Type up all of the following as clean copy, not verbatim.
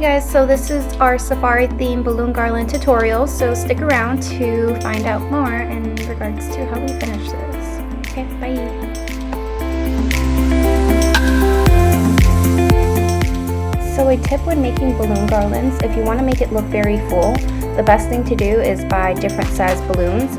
guys, so this is our safari theme balloon garland tutorial, so stick around to find out more in regards to how we finish this. Okay, bye. So a tip when making balloon garlands, if you want to make it look very full, the best thing to do is buy different size balloons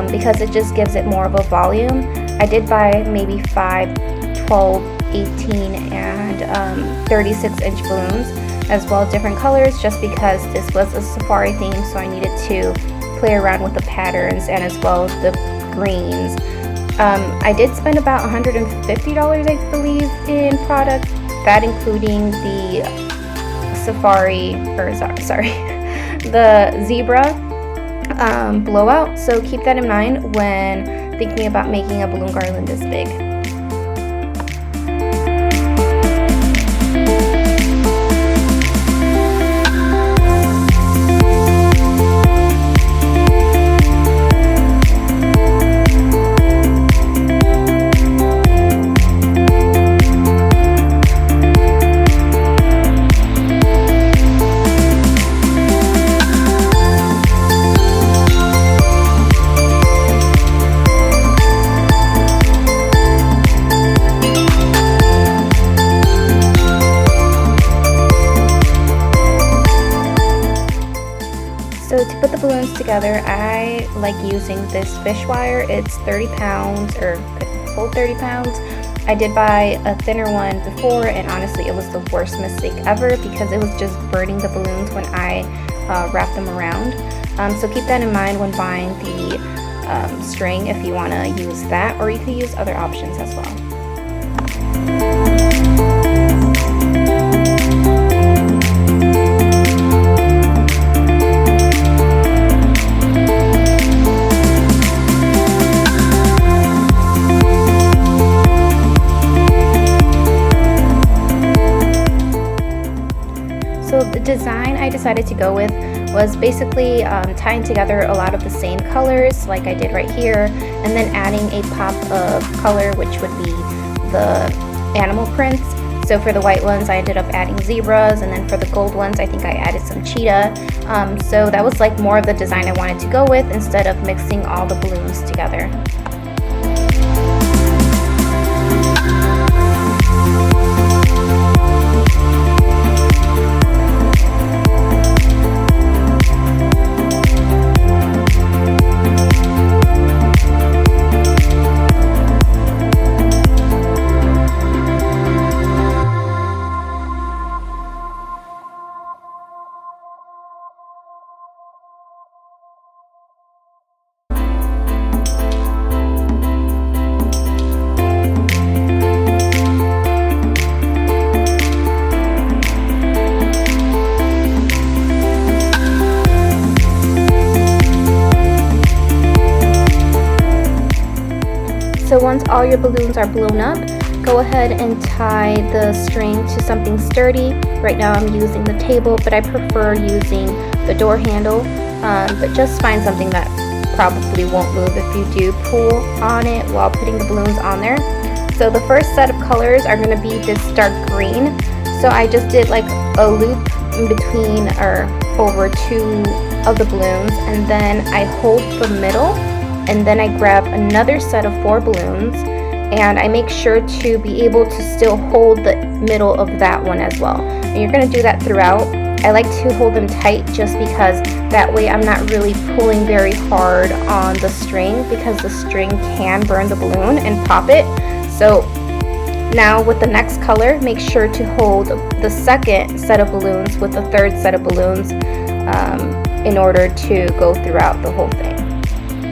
because it just gives it more of a volume. I did buy maybe 5, 12, 18 and 36 inch balloons, as well different colors, just because this was a safari theme, so I needed to play around with the patterns and as well as the greens. I did spend about $150, I believe, in product, that including the safari, or sorry, the zebra blowout, so keep that in mind when thinking about making a balloon garland this big. So to put the balloons together, I like using this fish wire. It's 30 pounds, or full 30 pounds. I did buy a thinner one before, and honestly it was the worst mistake ever because it was just burning the balloons when I wrapped them around. So keep that in mind when buying the string if you want to use that, or you could use other options as well. So the design I decided to go with was basically tying together a lot of the same colors like I did right here, and then adding a pop of color, which would be the animal prints. So for the white ones I ended up adding zebras, and then for the gold ones I think I added some cheetah. So that was like more of the design I wanted to go with instead of mixing all the balloons together. So once all your balloons are blown up, go ahead and tie the string to something sturdy. Right now I'm using the table, but I prefer using the door handle. But just find something that probably won't move if you do pull on it while putting the balloons on there. So the first set of colors are going to be this dark green. So I just did like a loop in between or over 2 of the balloons, and then I hold the middle, and then I grab another set of 4 balloons, and I make sure to be able to still hold the middle of that one as well. And you're going to do that throughout. I like to hold them tight just because that way I'm not really pulling very hard on the string, because the string can burn the balloon and pop it. So now with the next color, make sure to hold the second set of balloons with the third set of balloons in order to go throughout the whole thing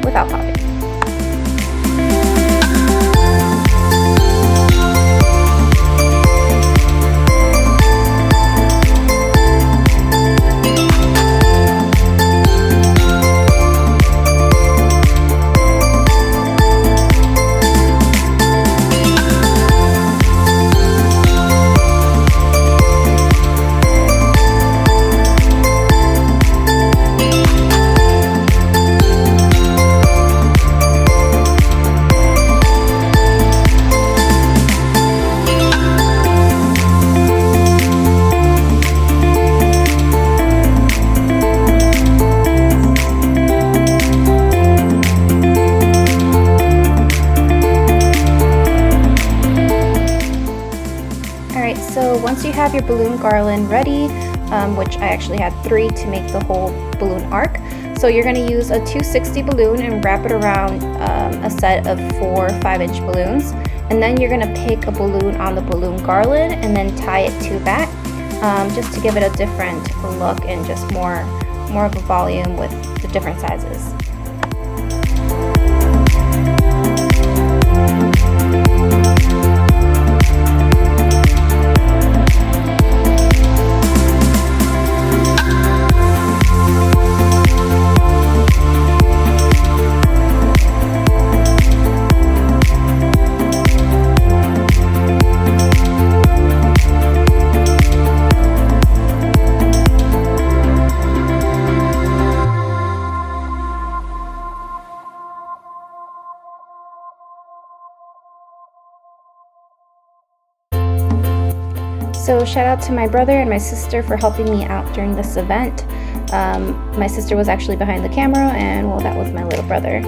without popping. once you have your balloon garland ready, which I actually had 3 to make the whole balloon arc, so you're going to use a 260 balloon and wrap it around a set of 4 5-inch balloons, and then you're going to pick a balloon on the balloon garland and then tie it to that, just to give it a different look and just more of a volume with the different sizes. So shout out to my brother and my sister for helping me out during this event. My sister was actually behind the camera, and well, that was my little brother.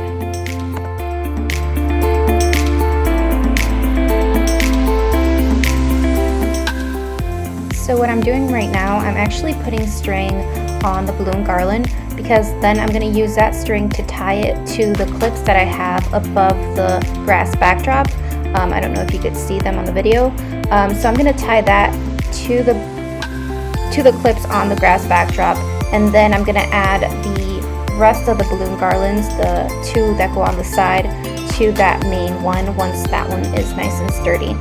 So what I'm doing right now, I'm actually putting string on the balloon garland, because then I'm going to use that string to tie it to the clips that I have above the grass backdrop. I don't know if you could see them on the video. So I'm going to tie that to the clips on the grass backdrop, and then I'm going to add the rest of the balloon garlands, the 2 that go on the side, to that main one once that one is nice and sturdy.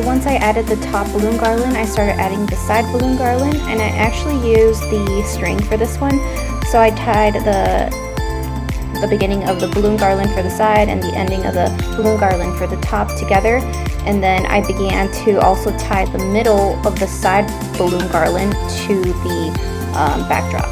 Once I added the top balloon garland, I started adding the side balloon garland, and I actually used the string for this one. So I tied the beginning of the balloon garland for the side and the ending of the balloon garland for the top together, and then I began to also tie the middle of the side balloon garland to the backdrop.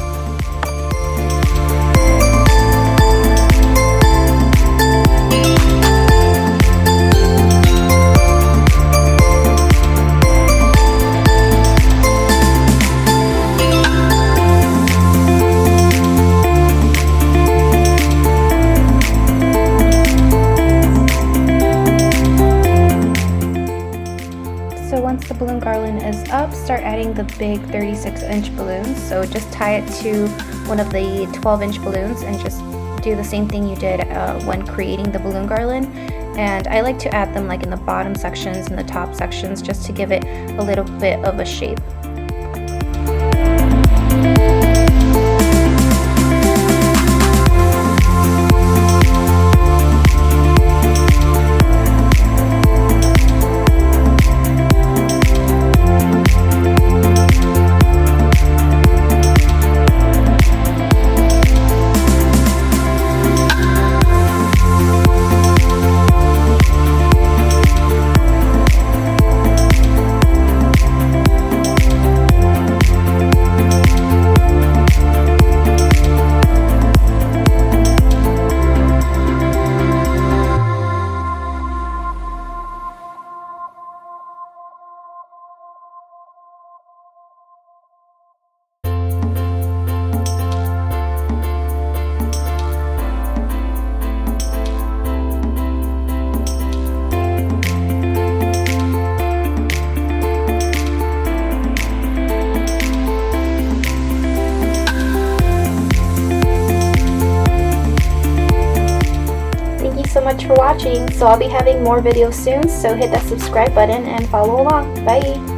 Once the balloon garland is up, start adding the big 36-inch balloons. So just tie it to one of the 12-inch balloons and just do the same thing you did when creating the balloon garland. And I like to add them like in the bottom sections and the top sections, just to give it a little bit of a shape. So much for watching. So I'll be having more videos soon, so hit that subscribe button and follow along. Bye!